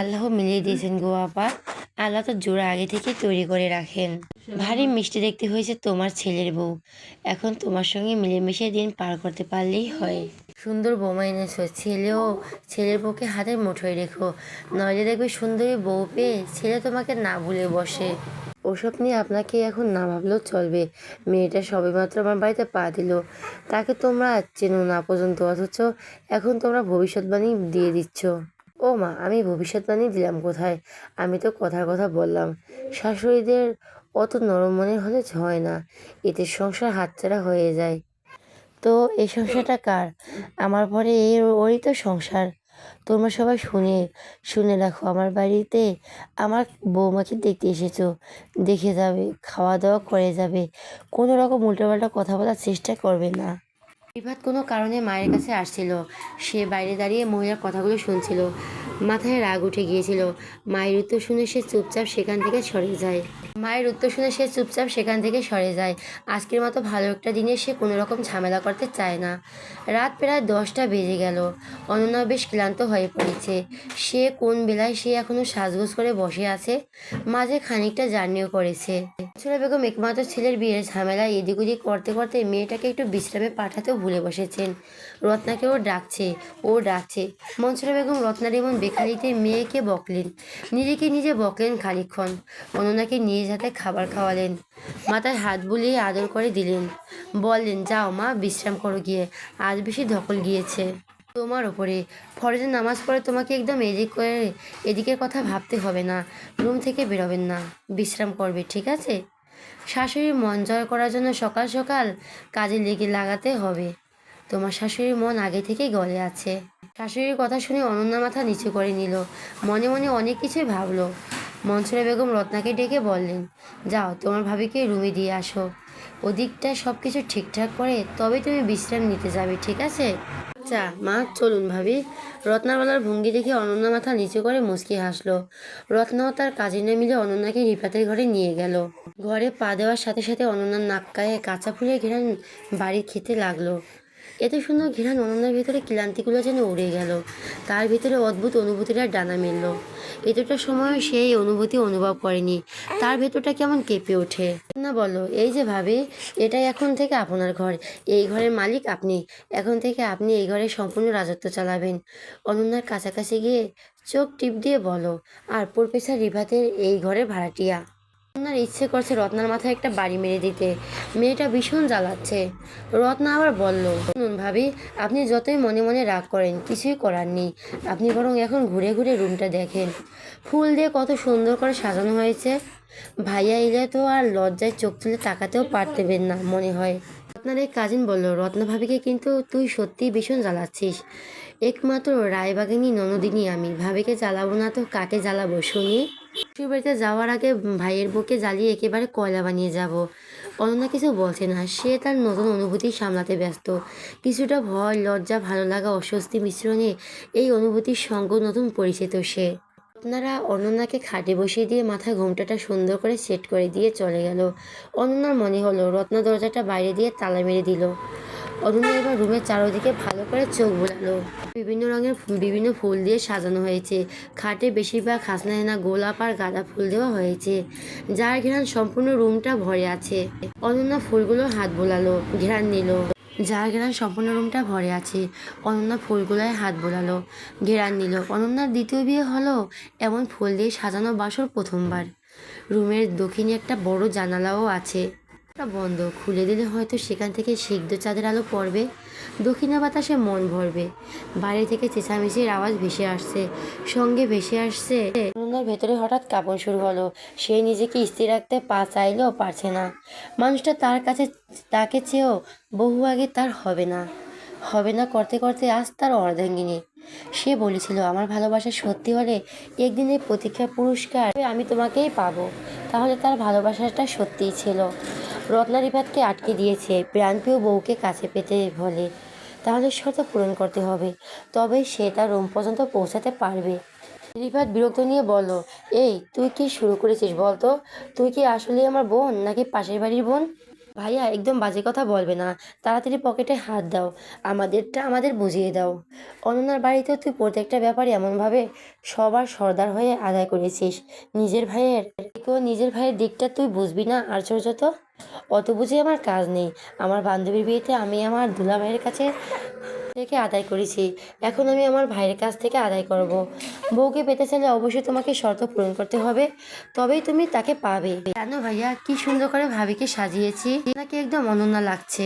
আল্লাহ মিলিয়ে দিয়েছেন গো আপা। আল্লাহ তো জোড়া আগে থেকে তৈরি করে রাখেন। ভারী মিষ্টি দেখতে হয়েছে তোমার ছেলের বউ। এখন তোমার সঙ্গে মিলেমিশে দিন পার করতে পারলেই হয়। সুন্দর বৌমা এনেছো, ছেলের বউকে হাতের মুঠোয় রেখো, নইলে দেখবে সুন্দরী বউ পেয়ে ছেলে তোমাকে না ভুলে বসে। ওসব নিয়ে আপনাকে এখন না ভাবলেও চলবে। মেয়েটা সবেমাত্র আমার বাড়িতে পা দিল, তাকে তোমরা চেনো না পর্যন্ত, অথচ এখন তোমরা ভবিষ্যৎবাণী দিয়ে দিচ্ছ। ও মা, আমি ভবিষ্যৎবাণী দিলাম কোথায়? আমি তো কথার কথা বললাম। শাশুড়িদের অত নরম মনের হলে হয় না, এতে সংসার হাতছাড়া হয়ে যায়। তো এই সংসারটা কার? আমার পরে ওরই তো সংসার। তোমরা সবাই শুনে শুনে রাখো, আমার বাড়িতে আমার বৌমাকে দেখতে এসেছো, দেখে যাবে, খাওয়া দাওয়া করে যাবে, কোনো রকম উল্টোপাল্টা কথা বলার চেষ্টা করবে না। রিফাত কোনো কারণে মায়ের কাছে আসছিল। সে বাইরে দাঁড়িয়ে মহিলার কথাগুলো শুনছিল। মাথায় রাগ উঠে গিয়েছিল। মায়ের উত্তর শুনে সে চুপচাপ সেখান থেকে সরে যায়। আজকের মতো ভালো একটা দিনে সে কোনো রকম ঝামেলা করতে চায় না। রাত প্রায় 10টা বেজে গেল। অনন্যা বেশ ক্লান্ত হয়ে পড়েছে। কোন বেলায় সে এখনো সাজগোজ করে বসে আছে। মাঝে খানিকটা জার্নিও করেছে। ছোলা বেগম একমাত্র ছেলের বিয়ের ঝামেলা এদিক ওদিক করতে করতে মেয়েটাকে একটু বিশ্রামে পাঠাতেও ভুলে বসেছেন। রত্নাকে ও ডাকছে। মনসুরা বেগম রত্নার এমন বেখালিতে মেয়েকে বকলেন, নিজেকে নিজে বকলেন খানিকক্ষণ। অনন্যাকে নিয়ে যাতে খাবার খাওয়ালেন, মাথায় হাত বুলিয়ে আদর করে দিলেন। বললেন, যাও মা, বিশ্রাম করো গিয়ে, আজ বেশি ধকল গিয়েছে তোমার ওপরে। ফরজের নামাজ পড়ে তোমাকে একদম এদিকের কথা ভাবতে হবে না। রুম থেকে বেরোবেন না, বিশ্রাম করবে, ঠিক আছে? শাশুড়ির মন জয় করার জন্য সকাল সকাল কাজে লাগাতে হবে। তোমার শাশুড়ির মন আগে থেকেই গলে আছে। শাশুড়ির কথা শুনে অনন্যা মাথা নিচু করে নিল। মনে মনে অনেক কিছুই ভাবলো। মনসুরা বেগম রত্নাকে ডেকে বললেন, যাও, তোমার ভাবিকে রুমে দিয়ে আসো। ওদিকটা সব কিছু ঠিকঠাক করে তবে তুমি বিশ্রাম নিতে যাবে, ঠিক আছে? আচ্ছা মা, চলুন ভাবি। রত্নাবালার ভঙ্গি দেখে অনন্যা মাথা নিচু করে মুচকি হাসলো। রত্নাও তার কাজিনে মিলে অনন্যাকে রিফাতের ঘরে নিয়ে গেল। ঘরে পা দেওয়ার সাথে সাথে অনন্যার নাক কায়ে কাঁচা ফুলের ঘেরান বাড়ি খেতে লাগলো। এত সুন্দর ঘেরান অনন্যার ভেতরে ক্লান্তিগুলো যেন উড়ে গেল। তার ভিতরে অদ্ভুত অনুভূতিটা ডানা মেলল। এতটা সময় সেই অনুভূতি অনুভব করেনি। তার ভেতরটা কেমন কেঁপে ওঠে। না বলো, এই যে ভাবি, এটাই এখন থেকে আপনার ঘর, এই ঘরের মালিক আপনি। এখন থেকে আপনি এই ঘরের সম্পূর্ণ রাজত্ব চালাবেন। অনন্যার কাছাকাছি গিয়ে চোখ টিপ দিয়ে বলো, আর প্রফেসর রিভাতের এই ঘরের ভাড়াটিয়া। রত্নার ইচ্ছে করছে রত্নার মাথায় একটা বাড়ি মেরে দিতে। মেয়েটা ভীষণ জ্বালাচ্ছে। রত্না আবার বলল, শুনুন ভাবি, আপনি যতই মনে মনে রাগ করেন, কিছুই করার নেই। আপনি বরং এখন ঘুরে ঘুরে রুমটা দেখেন। ফুল দিয়ে কত সুন্দর করে সাজানো হয়েছে। ভাইয়া এলে তো আর লজ্জায় চোখ তুলে তাকাতেও পারতেবেন না মনে হয়। রত্নার এক কাজিন বলল, রত্না ভাবিকে কিন্তু তুই সত্যিই ভীষণ জ্বালাচ্ছিস। একমাত্র রায়বাগিনী ননদিনী আমি, ভাবিকে জ্বালাবো না তো কাকে জ্বালাবো শুনি? শ্বশুর বাড়িতে যাওয়ার আগে ভাইয়ের বউকে জ্বালিয়ে একেবারে কয়লা বানিয়ে যাব। অনন্যা কিছু বলছে না। সে তার নতুন অনুভূতি সামলাতে ব্যস্ত। কিছুটা ভয়, লজ্জা, ভালো লাগা, অস্বস্তি মিশ্রণে এই অনুভূতির সঙ্গ নতুন পরিচিত সে। আপনারা অনন্যাকে খাটে বসিয়ে দিয়ে মাথায় ঘোমটাটা সুন্দর করে সেট করে দিয়ে চলে গেল। অনন্যার মনে হলো রত্না দরজাটা বাইরে দিয়ে তালা মেরে দিল। অনন্যা এবার রুমের চারদিকে ভালো করে চোখ বোলালো। বিভিন্ন রঙের বিভিন্ন ফুল দিয়ে সাজানো হয়েছে। খাটে বেশিরভাগ হাসনাহেনা গোলাপ আর গাঁদা ফুল দেওয়া হয়েছে, যার ঘেরান সম্পূর্ণ রুমটা ভরে আছে। অনন্যা ফুলগুলো হাত বোলালো, ঘেরান নিল। যার ঘেরান সম্পূর্ণ রুমটা ভরে আছে। অনন্যা ফুলগুলোয় হাত বোলালো, ঘেরান নিল। অনন্যার দ্বিতীয় বিয়ে হলো এমন ফুল দিয়ে সাজানো বাসর প্রথমবার। রুমের দক্ষিণে একটা বড় জানালাও আছে, বন্ধ। খুলে দিলে হয়তো সেখান থেকে সিদ্ধ চাঁদের আলো পড়বে, দক্ষিণা বাতাসে মন ভরবে। বাইরে থেকে চেঁচামেচির আওয়াজ ভেসে আসছে, সঙ্গে ভেসে আসছে অনন্যার ভেতরে হঠাৎ কাঁপন শুরু হলো। সে নিজেকে স্থির রাখতে চাইলেও পারছে না। মানুষটা তার কাছে, তাকে চেয়েও বহু আগে তার হবে না করতে করতে আজ তার অর্ধাঙ্গিনী। সে বলেছিল, আমার ভালোবাসা সত্যি হলে একদিনের প্রতীক্ষা পুরস্কার আমি তোমাকেই পাবো। তাহলে তার ভালোবাসাটা সত্যিই ছিল। রত্না রিফাতকে আটকে দিয়েছে প্রাণপ্রিয় বউকে কাছে পেতে হলে। তাহলে শর্ত পূরণ করতে হবে, তবেই সে তার রুম পর্যন্ত পৌঁছাতে পারবে। রিফাত বিরক্ত নিয়ে বলল, এই তুই কি শুরু করেছিস বলতো? তুই কি আসলে আমার বোন নাকি পাশের বাড়ির বোন? ভাইয়া একদম বাজে কথা বলবে না, তাড়াতাড়ি পকেটে হাত দাও, আমাদেরটা আমাদের বুঝিয়ে দাও। অনন্যার বাড়িতে তুই প্রত্যেকটা ব্যাপারে এমনভাবে সবার সর্দার হয়ে আদায় করেছিস, নিজের ভাইয়ের দিকটা তুই বুঝবি না? আশ্চর্য তো। অত বুঝে আমার কাজ নেই। আমার বান্ধবীর বিয়েতে আমি আমার দুলা ভাইয়ের কাছে থেকে আদায় করেছি, এখন আমি আমার ভাইয়ের কাছ থেকে আদায় করব। বউকে পেতে চাইলে অবশ্যই তোমাকে শর্ত পূরণ করতে হবে, তবেই তুমি তাকে পাবে। জানো ভাইয়া কি সুন্দর করে ভাবিকে সাজিয়েছি, নাকি একদম অনন্যা লাগছে।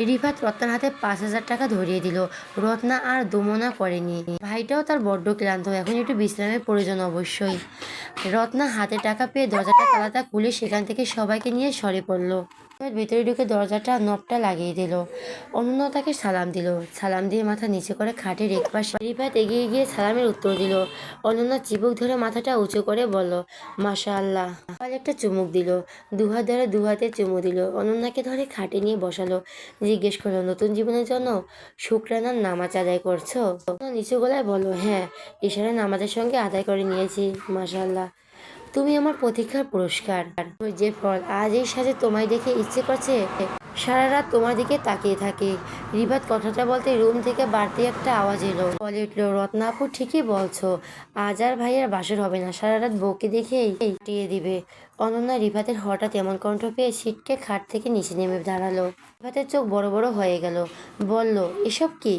রিফাত রত্নার হাতে 5,000 টাকা ধরিয়ে দিল। রত্না আর দমনা করেনি, ভাইটাও তার বড্ড ক্লান্ত, এখন একটু বিশ্রামের প্রয়োজন অবশ্যই। রত্না হাতে টাকা পেয়ে দরজাটা তালাটা খুলে সেখান থেকে সবাইকে নিয়ে সরে পড়লো। ভেতরে ঢুকে দরজাটা নবটা লাগিয়ে দিল। অনন্যা তাকে সালাম দিল, সালাম দিয়ে মাথা নিচে করে খাটের একপাশে রিফাত এগিয়ে গিয়ে সালামের উত্তর দিল। অনন্যা চিবুক ধরে মাথাটা উঁচু করে বলল, মাশাআল্লাহ। একটা চুমুক দিল, দুহাত ধরে দুহাতে চুমু দিল। অনন্যাকে ধরে খাটে নিয়ে বসালো, জিজ্ঞেস করলো, নতুন জীবনের জন্য শুকরানার নামাজ আদায় করছো? নিচু গলায় বলল, হ্যাঁ, ইশারা নামাজের সঙ্গে আদায় করে নিয়েছি। মাশাআল্লাহ, তুমি আমার প্রতীক্ষার পুরস্কার। যে ফল, আজ এই সাজে তোমায় দেখে ইচ্ছে করছে সারা রাত তোমার দিকে তাকিয়ে থাকে। রিবাত কথাটা বলতে রুম থেকে বাড়তি একটা আওয়াজ এলো, বলে উঠলো, রত্না আপু ঠিকই বলছো, আজ আর ভাইয়ের বাসর হবে না, সারা রাত বউকে দেখেই কাটিয়ে দিবে। অনন্যা রিভাতের হঠাৎ এমন কণ্ঠ পেয়ে ছিটকে খাট থেকে নিচে নেমে দাঁড়ালো। রিভাতের চোখ বড় বড় হয়ে গেল, বলল, এসব কি?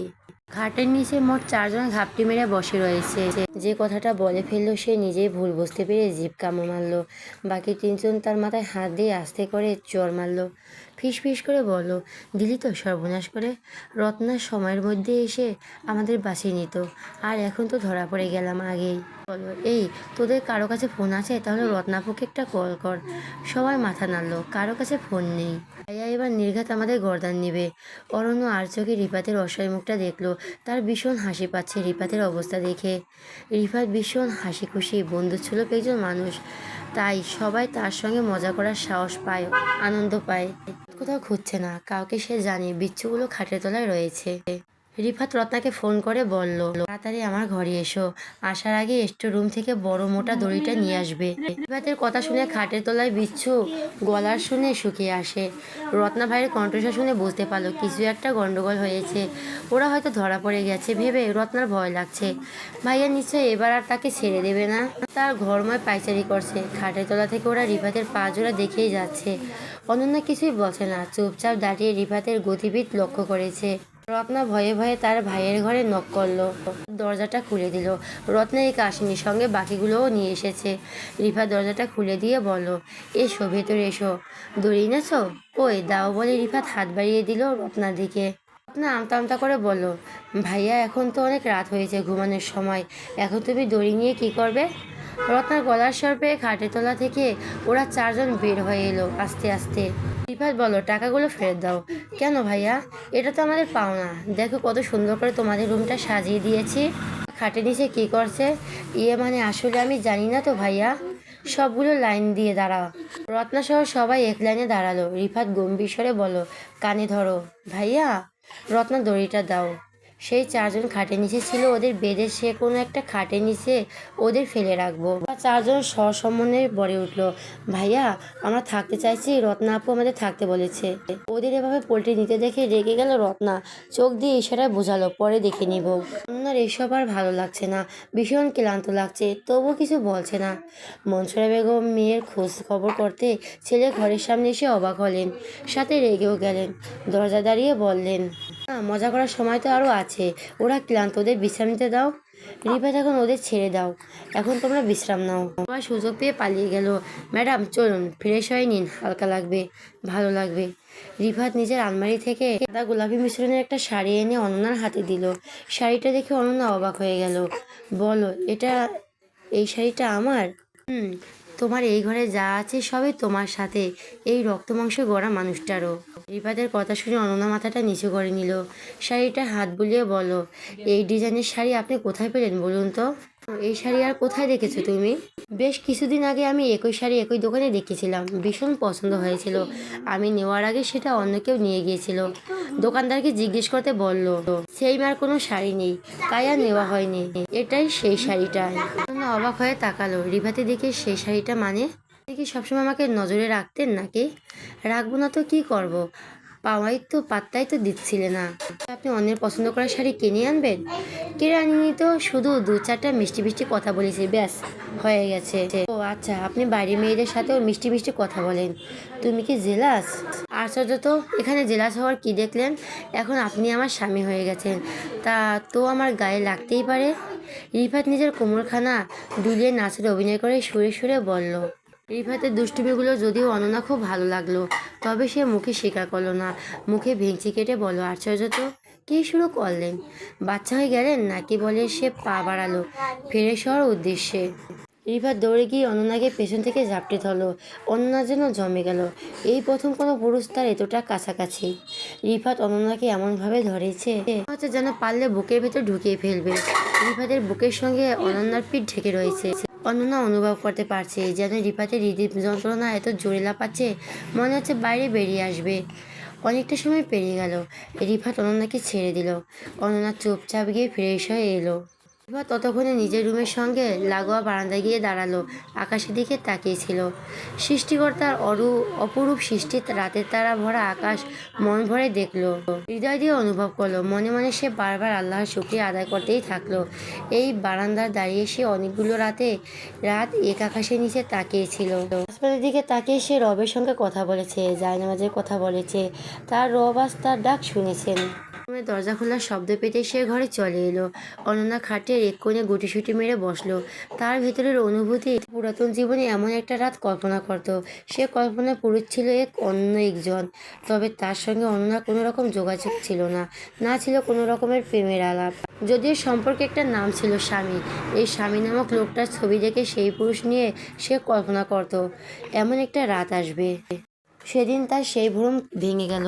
খাটের নিচে মোট 4 জন ঘাপটি মেরে বসে রয়েছে। যে কথাটা বলে ফেললো সে নিজেই ভুল বুঝতে পেরে জিভ কামড় মারলো। বাকি 3 জন তার মাথায় হাত দিয়ে আস্তে করে চড় মারলো। ফিস ফিস করে বলল, দিলি তো সর্বনাশ করে, রত্নার সময়ের মধ্যে এসে আমাদের বাঁচিয়ে নিত, আর এখন তো ধরা পড়ে গেলাম আগেই। বলো, এই তোদের কারো কাছে ফোন আছে? তাহলে রত্নাপুকে একটা কল কর। সবাই মাথা নাড়লো, কারো কাছে ফোন নেই। ভাইয়া এবার নির্ঘাত আমাদের গর্দান নেবে। অরণ্য আর চোখে রিপাতের অসহায় মুখটা দেখলো, তার ভীষণ হাসি পাচ্ছে রিপাতের অবস্থা দেখে। রিফাত ভীষণ হাসি খুশি বন্ধুসুলভ একজন মানুষ, তাই সবাই তার সঙ্গে মজা করার সাহস পায়, আনন্দ পায়। কোথাও খুঁজছে না কাউকে, সে জানে বিচ্ছুগুলো খাটের তলায় রয়েছে। রিফাত রত্নাকে ফোন করে বলল, তাড়াতাড়ি আমার ঘরে এসো, আসার আগে স্টোর রুম থেকে বড় মোটা দড়িটা নিয়ে আসবে। রিফাতের কথা শুনে খাটের তলায় বিচ্ছু গলার শুনে শুকিয়ে আসে। রত্না ভাইয়ের কণ্ঠস্বর শুনে বুঝতে পারলো কিছু একটা গন্ডগোল হয়েছে, ওরা হয়তো ধরা পড়ে গেছে ভেবে রত্নার ভয় লাগছে। ভাইয়া নিশ্চয় এবার আর তাকে ছেড়ে দেবে না, তার ঘরময় পাইচারি করছে। খাটের তলা থেকে ওরা রিফাতের পা জোড়া দেখেই যাচ্ছে। অনন্যা কিছুই বলছে না, চুপচাপ দাঁড়িয়ে রিফাতের গতিবিধি লক্ষ্য করেছে। রত্না ভয়ে ভয়ে তার ভাইয়ের ঘরে নক করলো, দরজাটা খুলে দিল। রত্না এই কাশিনীর সঙ্গে বাকিগুলোও নিয়ে এসেছে। রিফা দরজাটা খুলে দিয়ে বলল, এসো ভেতরে এসো। দড়ি এনেছো? কই দাও বলে রিফাত হাত বাড়িয়ে দিল রত্নার দিকে। রত্না আমতা আমতা করে বলল, ভাইয়া এখন তো অনেক রাত হয়েছে, ঘুমানোর সময়, এখন তুমি দড়ি নিয়ে কি করবে? রত্নার গলার স্বর পেয়ে খাটের তলা থেকে ওরা 4 জন বের হয়ে এলো আস্তে আস্তে। রিফাত বলল, টাকাগুলো ফেরত দাও। কেন ভাইয়া? এটা তো আমাদের পাওনা, দেখো কত সুন্দর করে তোমাদের রুমটা সাজিয়ে দিয়েছি। খাটের নিচে কি করছে? ইয়ে মানে আসলে আমি জানি না তো ভাইয়া। সবগুলো লাইন দিয়ে দাঁড়াও। রত্না সহ সবাই এক লাইনে দাঁড়ালো। রিফাত গম্ভীর স্বরে বলল, কানে ধরো ভাইয়া। রত্না দড়িটা দাও। সেই 4 জন খাটের নিচে ছিল, ওদের বেঁধে সে কোনো একটা খাটের নিচে ওদের ফেলে রাখবো। 4 জন সসম্মানে বলে উঠলো, ভাইয়া আমরা থাকতে চাইছি, রত্না আপু আমাদের থাকতে বলেছে। ওদের এভাবে পোল্ট্রি নিতে দেখে রেগে গেল রত্না, চোখ দিয়ে ইশারায় বোঝালো, পরে দেখে নিব। অন্যার এসব আর ভালো লাগছে না, ভীষণ ক্লান্ত লাগছে, তবুও কিছু বলছে না। মনসুরা বেগম মেয়ের খোঁজ খবর করতে ছেলে ঘরের সামনে এসে অবাক হলেন, সাথে রেগেও গেলেন। দরজা দাঁড়িয়ে বললেন, না মজা করার সময় তো আরও আছে, ওরা ক্লান্ত, ওদের বিশ্রাম নিতে দাও। রিফাত, এখন ওদের ছেড়ে দাও, এখন তোমরা বিশ্রাম নাও। সবাই সুযোগ পেয়ে পালিয়ে গেল। ম্যাডাম চলুন, ফ্রেশ হয়ে নিন, হালকা লাগবে, ভালো লাগবে। রিফাত নিজের আলমারি থেকে সাদা গোলাপি মিশ্রণের একটা শাড়ি এনে অনন্যার হাতে দিল। শাড়িটা দেখে অনন্যা অবাক হয়ে গেল, বলো, এই শাড়িটা আমার? হুম, তোমার এই ঘরে যা আছে সবই তোমার সাথে এই রক্ত মাংস গড়া মানুষটারও। রিফাতের কথা শুনে অনন্যা মাথাটা নিচু করে নিল। শাড়িটা হাত বুলিয়ে বলল, এই ডিজাইনের শাড়ি আপনি কোথায় পেলেন বলুন তো? এই শাড়ি আর কোথায় দেখেছো তুমি? বেশ কিছুদিন আগে আমি একই শাড়ি একই দোকানে দেখেছিলাম, ভীষণ পছন্দ হয়েছিল। আমি নেওয়ার আগে সেটা অন্য কেউ নিয়ে গিয়েছিল। দোকানদারকে জিজ্ঞেস করতে বলল, সেই মার কোনো শাড়ি নেই, তাই আর নেওয়া হয়নি। এটাই সেই শাড়িটা। অনন্যা অবাক হয়ে তাকালো, রিফাতে দেখে সেই শাড়িটা মানে? আপনি কি সবসময় আমাকে নজরে রাখতেন নাকি? রাখবো না তো কি করব? পাওয়াই তো পাত্তাই তো দিচ্ছিলে না। আপনি অন্যের পছন্দ করা শাড়ি কিনে আনবেন? কিনে আনিনি তো, শুধু দু চারটা মিষ্টি মিষ্টি কথা বলেছি, ব্যাস হয়ে গেছে। ও আচ্ছা, আপনি বাইরের মেয়েদের সাথেও মিষ্টি মিষ্টি কথা বলেন। তুমি কি জেলাস? আশ্চর্য তো, এখানে জেলাস হওয়ার কি দেখলেন? এখন আপনি আমার স্বামী হয়ে গেছেন, তা তো আমার গায়ে লাগতেই পারে। রিফাত নিজের কোমরখানা দুলিয়ে নাচের অভিনয় করে সুরে সুরে বলল। রিফাতের দুষ্টুমিগুলো যদিও অনন্যা খুব ভালো লাগলো, তবে সে মুখে স্বীকার করলো না। মুখে ভেঙচি কেটে বলল, আশ্চর্য তো, কী শুরু করলেন? বাচ্চা হয়ে গেলেন নাকি? বলে সে পা বাড়ালো ফিরে হওয়ার উদ্দেশ্যে। রিফাত দৌড়ে গিয়ে অনন্যাকে পেছন থেকে ঝাপটে ধরল। অনন্যা যেন জমে গেল, এই প্রথম কোনো পুরুষ তার এতটা কাছাকাছি। রিফাত অনন্যাকে এমনভাবে ধরেছে হচ্ছে যেন পারলে বুকের ভেতর ঢুকিয়ে ফেলবে। রিফাতের বুকের সঙ্গে অনন্যার পিঠ ঢেকে রয়েছে। অনন্যা অনুভব করতে পারছে যেন রিফাতের হৃদয় যন্ত্রণা এত জোরে লাফাচ্ছে, মনে হচ্ছে বাইরে বেরিয়ে আসবে। অনেকটা সময় পেরিয়ে গেল, রিফাত অনন্যাকে ছেড়ে দিল। অনন্যা চুপচাপ গিয়ে ফ্রেশ হয়ে এলো। রিফাত ততক্ষণে নিজের রুমের সঙ্গে লাগোয়া বারান্দায় গিয়ে দাঁড়ালো, আকাশের দিকে তাকিয়েছিল। সৃষ্টিকর্তার অপরূপ সৃষ্টি, রাতের তারা ভরা আকাশ মন ভরে দেখলো, হৃদয় দিয়ে অনুভব করলো। মনে মনে সে বারবার আল্লাহর শুকরিয়া আদায় করতেই থাকলো। এই বারান্দায় দাঁড়িয়ে সে অনেকগুলো রাত এক আকাশের নিচে তাকিয়েছিল। আসমানের দিকে তাকিয়ে সে রবের সঙ্গে কথা বলেছে, জায়নামাজের কথা বলেছে। তার রব আজ তার ডাক শুনেছেন। দরজা খোলার শব্দ পেতে সে ঘরে চলে এলো। অনন্যা খাটের এক কোণে গুটিসুটি মেরে বসলো। তার ভেতরের অনুভূতি পুরাতন জীবনে এমন একটা রাত কল্পনা করত। সে কল্পনা পুরুষ ছিল অন্য একজন, তবে তার সঙ্গে অনন্যার কোনো রকম যোগাযোগ ছিল না, না ছিল কোনো রকমের প্রেমের আলাপ। যদিও সম্পর্কে একটা নাম ছিল স্বামী। এই স্বামী নামক লোকটার ছবি দেখে সেই পুরুষ নিয়ে সে কল্পনা করত এমন একটা রাত আসবে। সেদিন তার সেই ভ্রম ভেঙে গেল।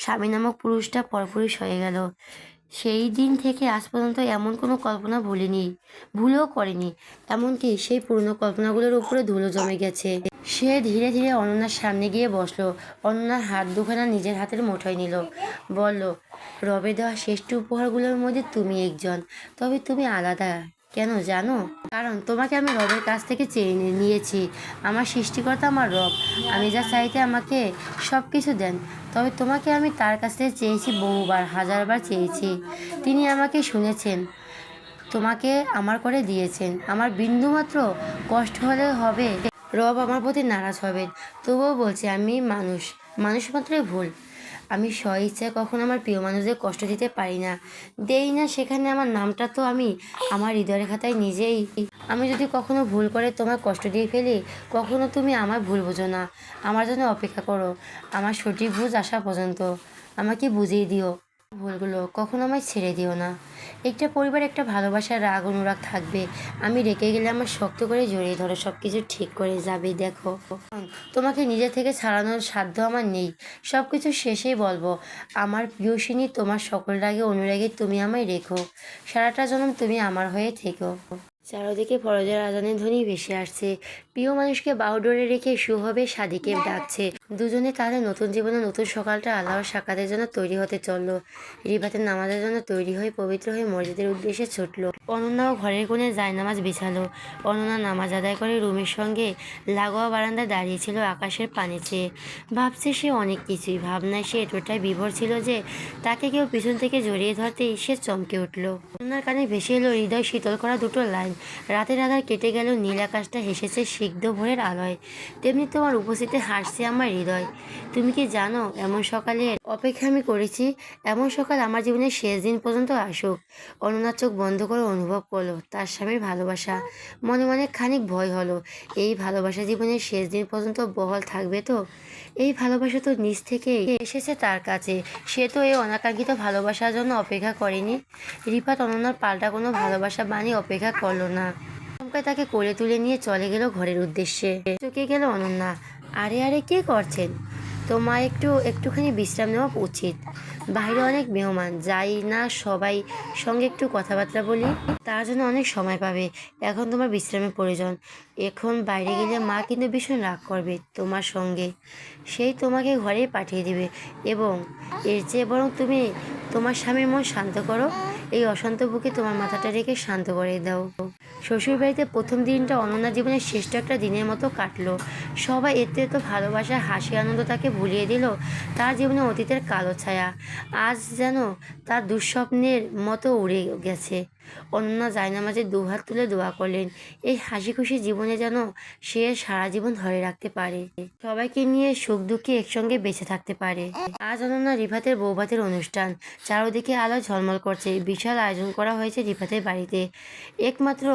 স্বামী নামক পুরুষটা পরপুরুষ হয়ে গেল। সেই দিন থেকে আজ পর্যন্ত এমন কোনো কল্পনা ভুলেও করেনি। এমনকি সেই পুরনো কল্পনাগুলোর উপরে ধুলো জমে গেছে। সে ধীরে ধীরে অনন্যার সামনে গিয়ে বসলো। অনন্যার হাত দুখানা নিজের হাতের মুঠোয় নিল, বলল, রবে দেওয়া শ্রেষ্ঠ উপহারগুলোর মধ্যে তুমি একজন। তবে তুমি আলাদা কেন জানো? কারণ তোমাকে আমি রবের কাছ থেকে চেয়ে নিয়েছি। আমার সৃষ্টিকর্তা আমার রব। আমি যা চাইতে আমাকে সব কিছু দেন, তবে তোমাকে আমি তার কাছ থেকে চেয়েছি বহুবার, হাজারবার চেয়েছি। তিনি আমাকে শুনেছেন, তোমাকে আমার করে দিয়েছেন। আমার বিন্দুমাত্র কষ্ট হলে হবে রব আমার প্রতি নারাজ হবেন। তবুও বলছি, আমি মানুষ মাত্রই ভুল। আমি স্বইচ্ছায় কখনো আমার প্রিয় মানুষদের কষ্ট দিতে পারি না, দেই না। সেখানে আমার নামটা তো আমি আমার হৃদয়ের খাতায় নিজেই। আমি যদি কখনো ভুল করে তোমার কষ্ট দিয়ে ফেলি, কখনো তুমি আমার ভুল বোঝো না। আমার জন্য অপেক্ষা করো, আমার সঠিক বুঝ আসা পর্যন্ত। আমাকে বুঝিয়ে দিও ভুলগুলো, কখনো আমায় ছেড়ে দিও না। একটা পরিবার, একটা ভালোবাসার রাগ অনুরাগ থাকবে। আমি রেখে গেলে আমার শক্ত করে জড়িয়ে ধরো, সব কিছু ঠিক করে যাবে। দেখো, তোমাকে নিজে থেকে ছাড়ানোর সাধ্য আমার নেই। সব কিছু শেষেই বলবো, আমার প্রিয়সিনী, তোমার সকল রাগে অনুরাগে তুমি আমায় রেখো। সারাটা জন্ম তুমি আমার হয়ে থেকো। চারদিকে ফরজের আজানের ধ্বনি ভেসে আসছে। প্রিয় মানুষকে বাহুডোরে রেখে শুভবে সাদিকে ডাকছে। দুজনে তাদের নতুন জীবনে নতুন সকালটা আল্লাহর সাক্ষাতের জন্য তৈরি হতে চলল। রিফাতের নামাজের জন্য তৈরি হয়ে পবিত্র হয়ে মসজিদের উদ্দেশ্যে ছুটল। অনন্যাও ঘরের কোণে জায়নামাজ বিছালো। অনন্যা নামাজ আদায় করে রুমের সঙ্গে লাগোয়া বারান্দায় দাঁড়িয়েছিল আকাশের পানে চেয়ে। ভাবছে সে অনেক কিছুই। ভাবনায় সে এতটাই বিভোর ছিল যে তাকে কেউ পিছন থেকে জড়িয়ে ধরতেই সে চমকে উঠল। অনন্যার কানে ভেসে এলো হৃদয় শীতল করা দুটো লাইন। রাতের আধার কেটে গেল, নীল আকাশটা হেসেছে সিগ্ধ ভোরের আলোয়। তেমনি তোমার উপস্থিতিতে হাসছে আমার হৃদয়। তুমি কি জানো, এমন সকালের অপেক্ষা আমি করেছি। এমন সকাল আমার জীবনের শেষ দিন পর্যন্ত আসুক। অনন্যার চোখ বন্ধ করে অনুভব করলো তার স্বামীর ভালোবাসা। মনে মনে খানিক ভয় হলো, এই ভালোবাসা জীবনের শেষ দিন পর্যন্ত বহাল থাকবে তো? এই ভালোবাসা তো নিজ থেকেই এসেছে তার কাছে। সে তো এই অনাকাঙ্ক্ষিত ভালোবাসার জন্য অপেক্ষা করেনি। রিফাত অনন্যার পাল্টা কোনো ভালোবাসা বানিয়ে অপেক্ষা করলো না। চমকায় তাকে কোলে তুলে নিয়ে চলে গেল ঘরের উদ্দেশ্যে। চুকে গেল অনন্যা। আরে আরে, কে করছেন? তোমার একটুখানি বিশ্রাম নেওয়া উচিত। বাইরে অনেক মেহমান, যাই না সবাই সঙ্গে একটু কথাবার্তা বলি, তার জন্য অনেক সময় পাবে। এখন তোমার বিশ্রামের প্রয়োজন। এখন বাইরে গেলে মা কিন্তু ভীষণ রাগ করবে তোমার সঙ্গে। সেই তোমাকে ঘরে পাঠিয়ে দিবে। এবং এর চেয়ে বরং তুমি তোমার স্বামীর মন শান্ত করো। এই অশান্ত বুকে তোমার মাথাটা রেখে শান্ত করে দাও। শ্বশুরবাড়িতে প্রথম দিনটা অনন্যার জীবনের শ্রেষ্ঠ একটা দিনের মতো কাটলো। সবাই এতে এত ভালোবাসা, হাসি, আনন্দ তাকে ভুলিয়ে দিল তার জীবনে অতীতের কালো ছায়া আজ যেন তার দুঃস্বপ্নের মতো উড়ে গেছে। অনন্যা জায়নামাজে দুহাত তুলে দোয়া করলেন এই হাসি খুশি জীবনে যেন সে সারা জীবন ধরে রাখতে পারে, সবাইকে নিয়ে সুখ দুঃখে একসঙ্গে বেঁচে থাকতে পারে। আজ অনন্যা রিফাতের বৌভাতের অনুষ্ঠান, চারদিকে আলো ঝলমল করছে। বিশাল আয়োজন করা হয়েছে রিফাতের বাড়িতে। একমাত্র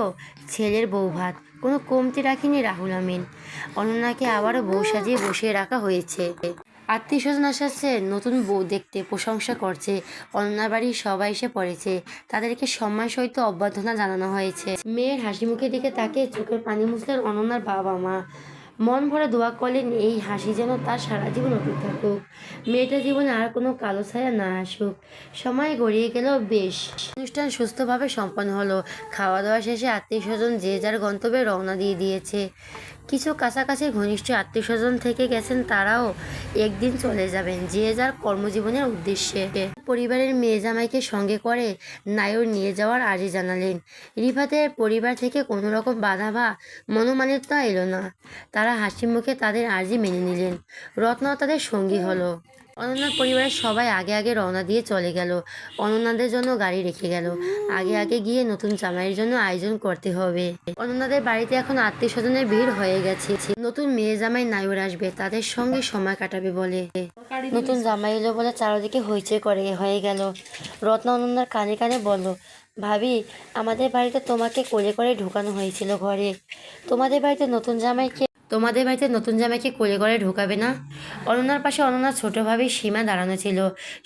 ছেলের বৌভাত, কোনো কমতি রাখেনি রাহুল আমিন। অনন্যাকে আবারও বউ সাজিয়ে বসিয়ে রাখা হয়েছে। আত্মীয় স্বজন আসাচ্ছে নতুন বউ দেখতে, প্রশংসা করছে। অনন্যার বাড়ির সবাই এসে পড়েছে, তাদেরকে সম্মান সহিত অভ্যর্থনা জানানো হয়েছে। মেয়ের হাসি মুখের দিকে তাকে চোখের পানি মুছলেন অনন্যার বাবা মা। মন ভরে দোয়া করলেন এই হাসি যেন তার সারা জীবন অটুট থাকুক, মেয়েটার জীবনে আর কোনো কালো ছায়া না আসুক। সময় গড়িয়ে গেল বেশ। অনুষ্ঠান সুস্থভাবে সম্পন্ন হলো। খাওয়া দাওয়া শেষে আত্মীয় স্বজন যে যার গন্তব্যে রওনা দিয়ে দিয়েছে। কিছু কাছাকাছি ঘনিষ্ঠ আত্মীয় স্বজন থেকে গেছেন, তারাও একদিন চলে যাবেন যে যার কর্মজীবনের উদ্দেশ্যে। পরিবারের মেয়ে জামাইকে সঙ্গে করে নায়র নিয়ে যাওয়ার আর্জি জানালেন। রিফাতের পরিবার থেকে কোনো রকম বাধা বা মনোমালিন্য এলো না, তারা হাসি মুখে তাদের আর্জি মেনে নিলেন। রত্নাও তাদের সঙ্গী হলো। অনন্যার পরিবারের সবাই আগে আগে রওনা দিয়ে চলে গেল। অনন্যাদের জন্য গাড়ি রেখে গেল। আগে আগে গিয়ে নতুন জামাইয়ের জন্য আয়োজন করতে হবে। অনন্যাদের বাড়িতে এখন আত্মীয় স্বজনের ভিড় হয়ে গেছে। নতুন মেয়ে জামাই নায়র আসবে, তাদের সঙ্গে সময় কাটাবে বলে। নতুন জামাই এলো বলে চারদিকে হইচই করে হয়ে গেল। রত্না অনন্যার কানে কানে বলল, ভাবি, আমাদের বাড়িতে তোমাকে কোলে করে ঢোকানো হয়েছিল ঘরে, তোমাদের বাড়িতে নতুন জামাইকে কোলে করে ঢোকাবে না? অনন্যার পাশে অনন্যার ছোট ভাবি সীমা দাঁড়ানো ছিল।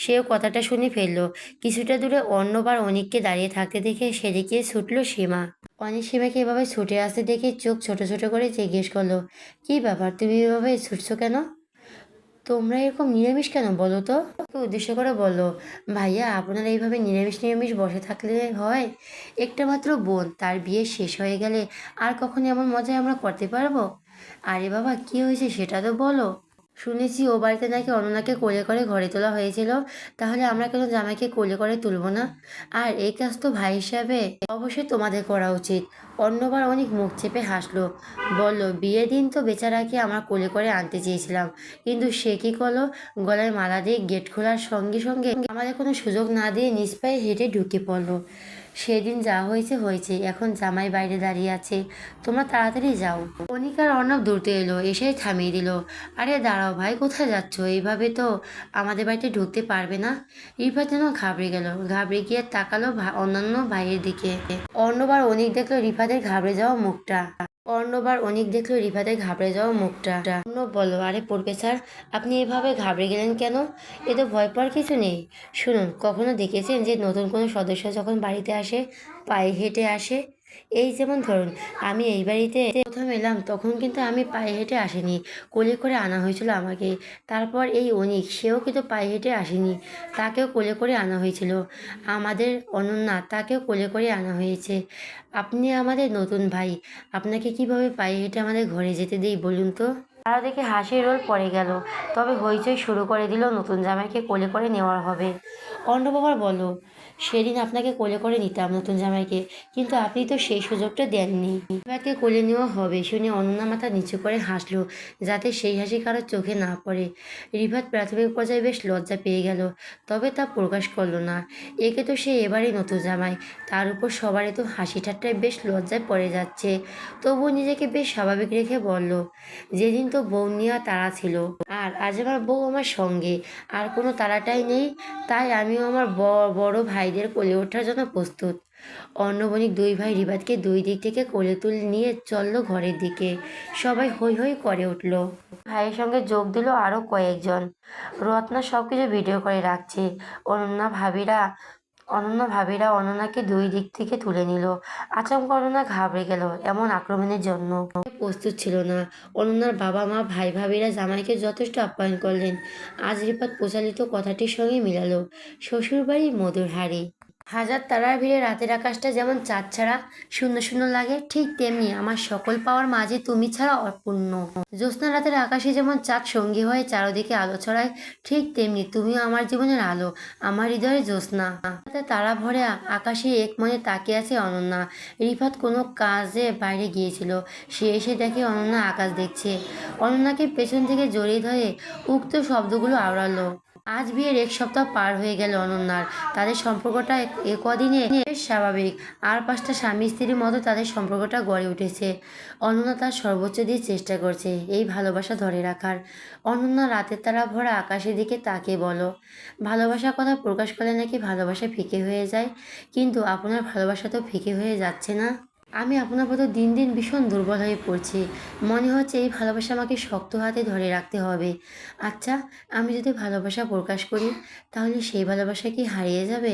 সেও কথাটা শুনে ফেললো। কিছুটা দূরে অন্যবার অনিককে দাঁড়িয়ে থাকতে দেখে সেদিকে ছুটল সীমা। অনিক সীমাকে এভাবে ছুটে আসতে দেখে চোখ ছোট ছোট করে জিজ্ঞেস করলো, কি ব্যাপার, তুমি এভাবে ছুটছো কেন? তোমরা এরকম নিরামিষ কেন বলো তো? ওকে উদ্দেশ্য করে বললো, ভাইয়া, আপনারা এইভাবে নিরামিষ নিরামিষ বসে থাকলে হয়? একটা মাত্র বোন, তার বিয়ে শেষ হয়ে গেলে আর কখনো এমন মজা আমরা করতে পারবো? আরে বাবা, কি হয়েছে সেটা তো বলো। শুনেছি ও বাড়িতে নাকি অনন্যাকে কোলে করে ঘরে তোলা হয়েছিল, তাহলে আমরা কেন জামাইকে কোলে করে তুলবো না? আর এই কাজ তো ভাই হিসাবে অবশ্যই তোমাদের করা উচিত। অন্যবার অনেক মুখ চেপে হাসলো, বলল, বিয়ের দিন তো বেচারাকে আমার কোলে করে আনতে চেয়েছিলাম, কিন্তু সে কি করলো, গলায় মালা দিয়ে গেট খোলার সঙ্গে সঙ্গে আমাদের কোনো সুযোগ না দিয়ে নিজ পায়ে হেঁটে ঢুকে পড়লো। সেদিন যা হয়েছে হয়েছে, এখন জামাই বাইরে দাঁড়িয়ে আছে, তোমরা তাড়াতাড়ি যাও। অনিকার অর্ণব দৌড়তে এলো, এসেই থামিয়ে দিল। আরে দাঁড়াও ভাই, কোথায় যাচ্ছ? এইভাবে তো আমাদের বাড়িতে ঢুকতে পারবে না। রিফাত যেন ঘাবড়ে গেল, ঘাবড়ে গিয়ে তাকালো অন্যান্য ভাইয়ের দিকে। অর্ণব আর অনিক দেখলো রিফাতের ঘাবড়ে যাওয়া মুখটা। অর্ণব বলল, আরে প্রফেসর, আপনি এভাবে ঘাবড়ে গেলেন কেন? এ তো ভয় পাওয়ার কিছু নেই। শুনুন, কখনো দেখেছেন যে নতুন কোনো সদস্য যখন বাড়িতে আসে পায়ে হেঁটে আসে? এই যেমন ধরুন, আমি এই বাড়িতে প্রথম এলাম তখন কিন্তু আমি পায়ে হেঁটে আসিনি, কোলে করে আনা হয়েছিল আমাকে। তারপর এই অনিক, সেও কিন্তু পায়ে হেঁটে আসেনি, তাকেও কোলে করে আনা হয়েছিল। আমাদের অনন্যা, তাকেও কোলে করে আনা হয়েছে। আপনি আমাদের নতুন ভাই, আপনাকে কিভাবে পায়ে হেঁটে আমাদের ঘরে যেতে দিই বলুন তো? তারা দেখে হাসির রোল পড়ে গেল। তবে হইচই শুরু করে দিল নতুন জামাইকে কোলে করে নেওয়ার হবে। অন্নবাবার বলল, সেদিন আপনাকে কোলে করে নিতাম নতুন জামাইকে, কিন্তু আপনি তো সেই সুযোগটা দেননি। এবারকে কোলে নেওয়া হবে শুনে অনন্যা মাথা নিচু করে হাসলো, যাতে সেই হাসি কারোর চোখে না পড়ে। রিফাত প্রাথমিক পর্যায়ে বেশ লজ্জা পেয়ে গেল, তবে তা প্রকাশ করলো না। একে তো সে এবারই নতুন জামাই, তার উপর সবারই তো হাসি ঠাট্টায় বেশ লজ্জায় পড়ে যাচ্ছে। তবুও নিজেকে বেশ স্বাভাবিক রেখে বলল, যেদিন তো বউ নেওয়া তাড়া ছিল, আর আজ আমার বউ আমার সঙ্গে, আর কোনো তাড়াটাই নেই, তাই আমিও আমার বড় ভাইদের কোলে ওঠার জন্য প্রস্তুত। অর্ণবণিক দুই ভাই রিবাতকে দুই দিক থেকে কোলে তুলে নিয়ে চললো ঘরের দিকে। সবাই হৈ হৈ করে উঠল। ভাইয়ের সঙ্গে যোগ দিল আরও কয়েকজন। রত্না সবকিছু ভিডিও করে রাখছে। অনন্যা ভাবিরা অনন্যাকে দুই দিক থেকে তুলে নিল। আচমকা অনন্যা ঘাবড়ে গেল, এমন আক্রমণের জন্য প্রস্তুত ছিল না। অনন্যার বাবা মা ভাই ভাবিরা জামাইকে যথেষ্ট আপ্যায়ন করলেন। আজ রিপাত প্রচালিত কথাটির সঙ্গে মিলালো, শ্বশুরবাড়ির মধুর হাড়ি। হাজার তারার ভিড়ে রাতের আকাশটা যেমন চাঁদ ছাড়া শূন্য শূন্য লাগে, ঠিক তেমনি আমার সকল পাওয়ার মাঝে তুমি ছাড়া অপূর্ণ। জ্যোৎস্না রাতের আকাশে যেমন চাঁদ সঙ্গী হয়ে চারদিকে আলো ছড়ায়, ঠিক তেমনি তুমিও আমার জীবনের আলো, আমার হৃদয়ের জ্যোৎস্না। রাতে তারা ভরে আকাশে এক মনে তাকিয়ে আছে অনন্যা। রিফাত কোনো কাজে বাইরে গিয়েছিল, সে এসে দেখে অনন্যা আকাশ দেখছে। অনন্যাকে পেছন থেকে জড়িয়ে ধরে উক্ত শব্দগুলো আওড়ালো। আজ বিয়ের এক সপ্তাহ পার হয়ে গেল অনন্যার। তাদের সম্পর্কটা এ কদিনে বেশ স্বাভাবিক। আর পাঁচটা স্বামী স্ত্রীর মতো তাদের সম্পর্কটা গড়ে উঠেছে। অনন্যা তার সর্বোচ্চ দিয়ে চেষ্টা করছে এই ভালোবাসা ধরে রাখার। অনন্যা রাতের তারা ভরা আকাশের দিকে তাকিয়ে বলো, ভালোবাসার কথা প্রকাশ করলে নাকি ভালোবাসা ফিকে হয়ে যায়, কিন্তু আপনার ভালোবাসা তো ফিকে হয়ে যাচ্ছে না। আমি আপনার প্রতি দিন দিন ভীষণ দুর্বল হয়ে পড়ছি। মনে হচ্ছে এই ভালোবাসা আমাকে শক্ত হাতে ধরে রাখতে হবে। আচ্ছা, আমি যদি ভালোবাসা প্রকাশ করি, তাহলে সেই ভালোবাসা কি হারিয়ে যাবে?